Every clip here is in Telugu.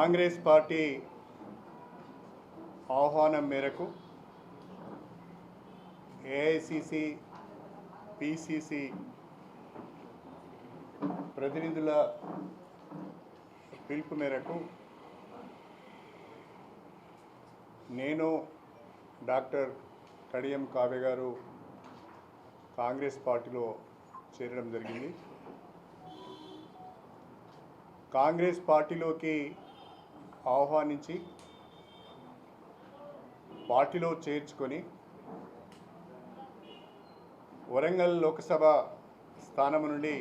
కాంగ్రెస్ పార్టీ ఆహ్వానం మేరకు ఏఐసిసి పిసిసి ప్రతినిధుల పిలుపు మేరకు నేను డాక్టర్ కడియం కావ్య గారు కాంగ్రెస్ పార్టీలో చేరడం జరిగింది. కాంగ్రెస్ పార్టీలోకి ఆహ్వానించి పార్టీలో చేర్చుకొని వరంగల్ లోక్సభ స్థానం నుండి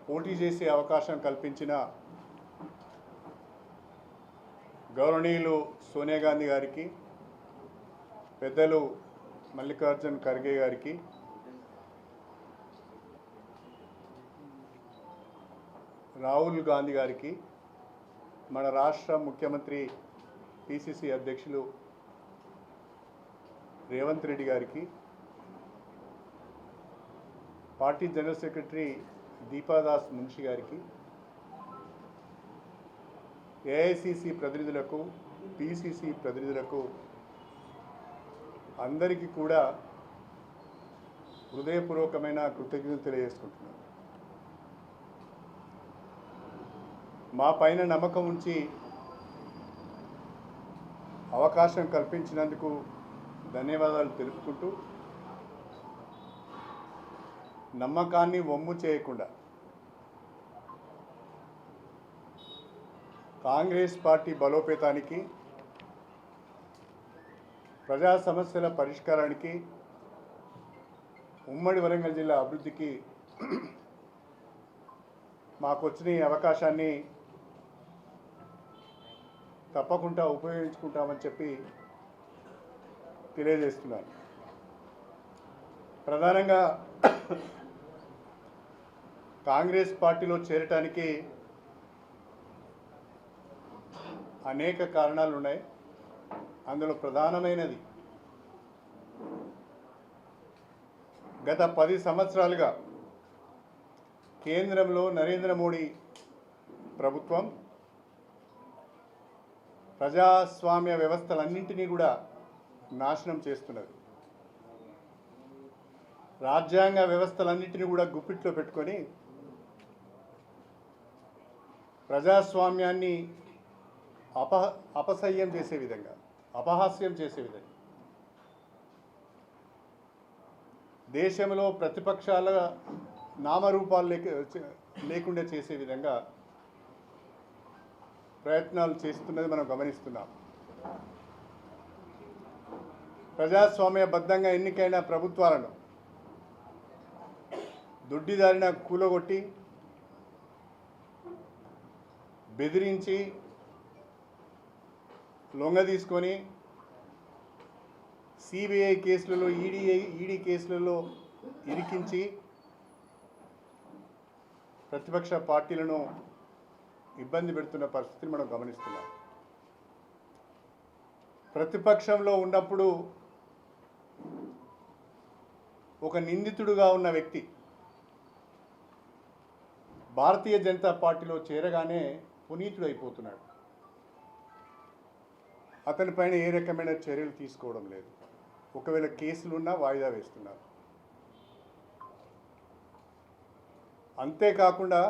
పోటీ చేసే అవకాశం కల్పించిన గౌరవనీయులు సోనియా గాంధీ గారికి, పెద్దలు మల్లికార్జున్ ఖర్గే గారికి, రాహుల్ గాంధీ గారికి, మన రాష్ట్ర ముఖ్యమంత్రి పిసిసి అధ్యక్షులు రేవంత్ రెడ్డి గారికి, party general secretary Deepa Das Munshi గారికి, ఏఐసిసి ప్రతినిధులకు, పిసిసి ప్రతినిధులకు అందరికీ కూడా హృదయపూర్వకమైన కృతజ్ఞతలు తెలియజేసుకుంటున్నాను. మా పైన నమ్మకం ఉంచి అవకాశం కల్పించినందుకు ధన్యవాదాలు తెలుపుకుంటూ, నమ్మకాన్ని వమ్ము చేయకుండా కాంగ్రెస్ పార్టీ బలోపేతానికి, ప్రజా సమస్యల పరిష్కారానికి, ఉమ్మడి వరంగల్ జిల్లా అభివృద్ధికి మాకు వచ్చిన ఈ అవకాశాన్ని తప్పకుండా ఉపయోగించుకుంటామని చెప్పి తెలియజేస్తున్నాను. ప్రధానంగా కాంగ్రెస్ పార్టీలో చేరటానికి అనేక కారణాలు ఉన్నాయి. అందులో ప్రధానమైనది గత 10 సంవత్సరాలుగా కేంద్రంలో నరేంద్ర మోడీ ప్రభుత్వం ప్రజాస్వామ్య వ్యవస్థలన్నింటినీ కూడా నాశనం చేస్తున్నది. రాజ్యాంగ వ్యవస్థలన్నింటినీ కూడా గుప్పిట్లో పెట్టుకొని ప్రజాస్వామ్యాన్ని అపసహ్యం చేసే విధంగా, అపహాస్యం చేసే విధంగా, దేశంలో ప్రతిపక్షాల నామరూపాలు లేకుండా చేసే విధంగా ప్రయత్నాలు చేస్తున్నది మనం గమనిస్తున్నాం. ప్రజాస్వామ్యబద్ధంగా ఎన్నికైన ప్రభుత్వాలను దొడ్డిదారిన కూలగొట్టి, బెదిరించి, లొంగ తీసుకొని సిబిఐ కేసులలో, ఈడీ కేసులలో ఇరికించి ప్రతిపక్ష పార్టీలను ఇబ్బంది పెడుతున్న పరిస్థితిని మనం గమనిస్తున్నాం. ప్రతిపక్షంలో ఉన్నప్పుడు ఒక నిందితుడుగా ఉన్న వ్యక్తి భారతీయ జనతా పార్టీలో చేరగానే పునీతుడు అయిపోతున్నాడు. అతనిపైన ఏ రకమైన చర్యలు తీసుకోవడం లేదు. ఒకవేళ కేసులున్నా వాయిదా వేస్తున్నారు. అంతేకాకుండా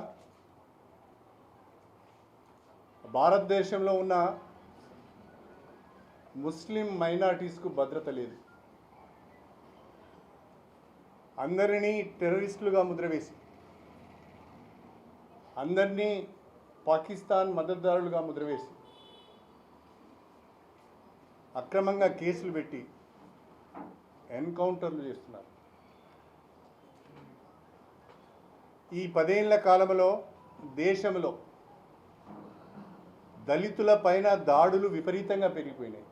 భారతదేశంలో ఉన్న ముస్లిం మైనారిటీస్కు భద్రత లేదు. అందరినీ టెర్రరిస్టులుగా ముద్రవేసి, అందరినీ పాకిస్తాన్ మద్దతుదారులుగా ముద్రవేసి, అక్రమంగా కేసులు పెట్టి ఎన్కౌంటర్లు చేస్తున్నారు. ఈ 10 ఏళ్ల కాలంలో దేశంలో దళితుల పైన దాడులు విపరీతంగా పెరిగిపోయినాయి.